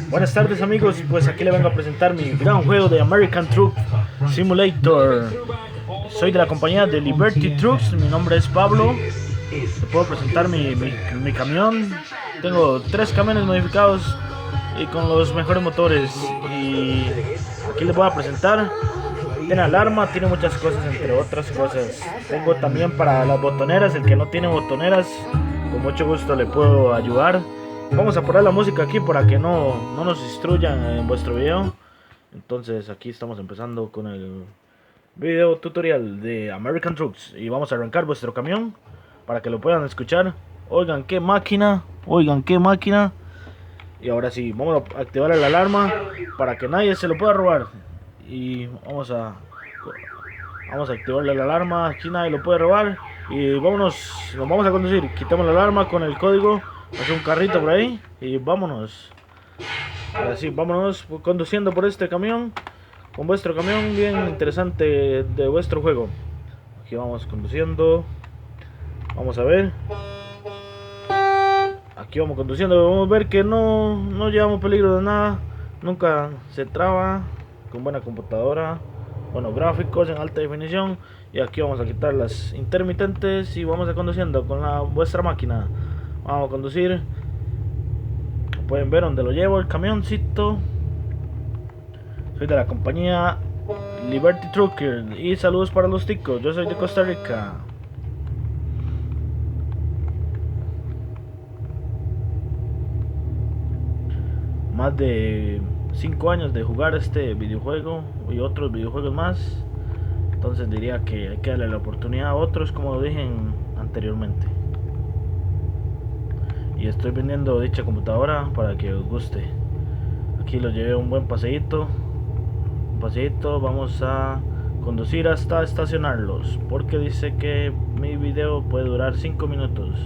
Buenas tardes amigos, pues aquí le vengo a presentar mi gran juego de American Truck Simulator. Soy de la compañía de Liberty Trucks, mi nombre es Pablo. Te puedo presentar mi camión. Tengo 3 camiones modificados y con los mejores motores. Y aquí les voy a presentar. Tiene alarma, tiene muchas cosas, entre otras cosas. Tengo también para las botoneras, el que no tiene botoneras, con mucho gusto le puedo ayudar. Vamos a poner la música aquí para que no nos instruyan en vuestro video. Entonces aquí estamos empezando con el video tutorial de American Trucks. Y vamos a arrancar vuestro camión para que lo puedan escuchar. Oigan qué máquina, oigan qué máquina. Y ahora sí, vamos a activar la alarma para que nadie se lo pueda robar. Y vamos a activarle la alarma, aquí nadie lo puede robar. Y vámonos, nos vamos a conducir. Quitamos la alarma con el código. Hace un carrito por ahí y vámonos. Ahora sí, vámonos conduciendo por este camión, con vuestro camión bien interesante de vuestro juego. Aquí vamos conduciendo. Vamos a ver. Aquí vamos conduciendo. Vamos a ver que no llevamos peligro de nada. Nunca se traba. Con buena computadora. Buenos gráficos en alta definición. Y aquí vamos a quitar las intermitentes y vamos a conduciendo con vuestra máquina. Vamos a conducir. Pueden ver dónde lo llevo el camioncito. Soy de la compañía Liberty Trucker. Y saludos para los ticos. Yo soy de Costa Rica. Más de 5 años de jugar este videojuego y otros videojuegos más. Entonces diría que hay que darle la oportunidad a otros, como lo dije anteriormente. Y estoy vendiendo dicha computadora para que os guste. Aquí lo llevé un buen paseíto. Vamos a conducir hasta estacionarlos, porque dice que mi video puede durar 5 minutos.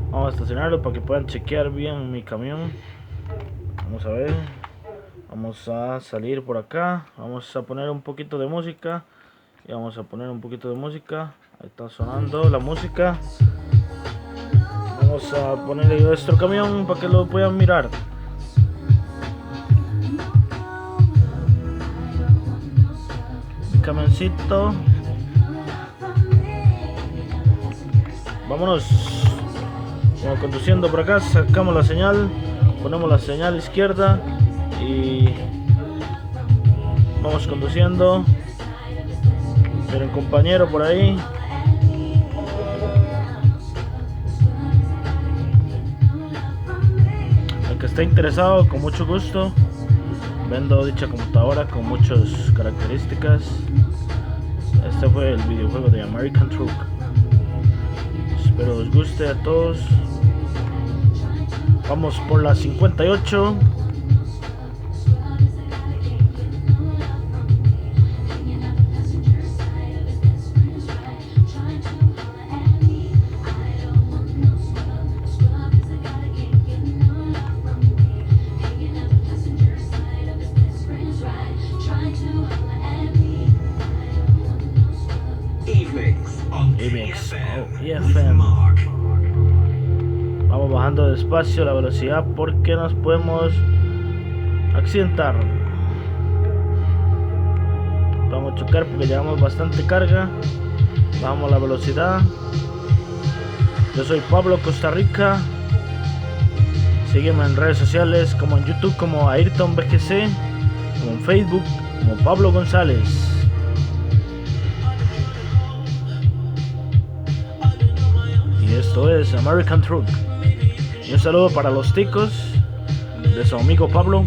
Vamos a estacionarlo para que puedan chequear bien mi camión. Vamos a ver. Vamos a salir por acá. Vamos a poner un poquito de música. Y vamos a poner un poquito de música. Ahí está sonando la música. Vamos a ponerle nuestro camión para que lo puedan mirar. Camioncito. Vámonos. Vamos conduciendo por acá. Sacamos la señal. Ponemos la señal izquierda. Y vamos conduciendo. Miren, compañero por ahí. El que esté interesado, con mucho gusto. Vendo dicha computadora con muchas características. Este fue el videojuego de American Truck. Espero os guste a todos. Vamos por la 58. EMX, EFM. Vamos bajando despacio la velocidad porque nos podemos accidentar. Vamos a chocar porque llevamos bastante carga. Bajamos la velocidad. Yo soy Pablo, Costa Rica. Sígueme en redes sociales como en YouTube como Ayrton BGC, como en Facebook como Pablo González. Esto es American Truck. Y un saludo para los ticos de su amigo Pablo.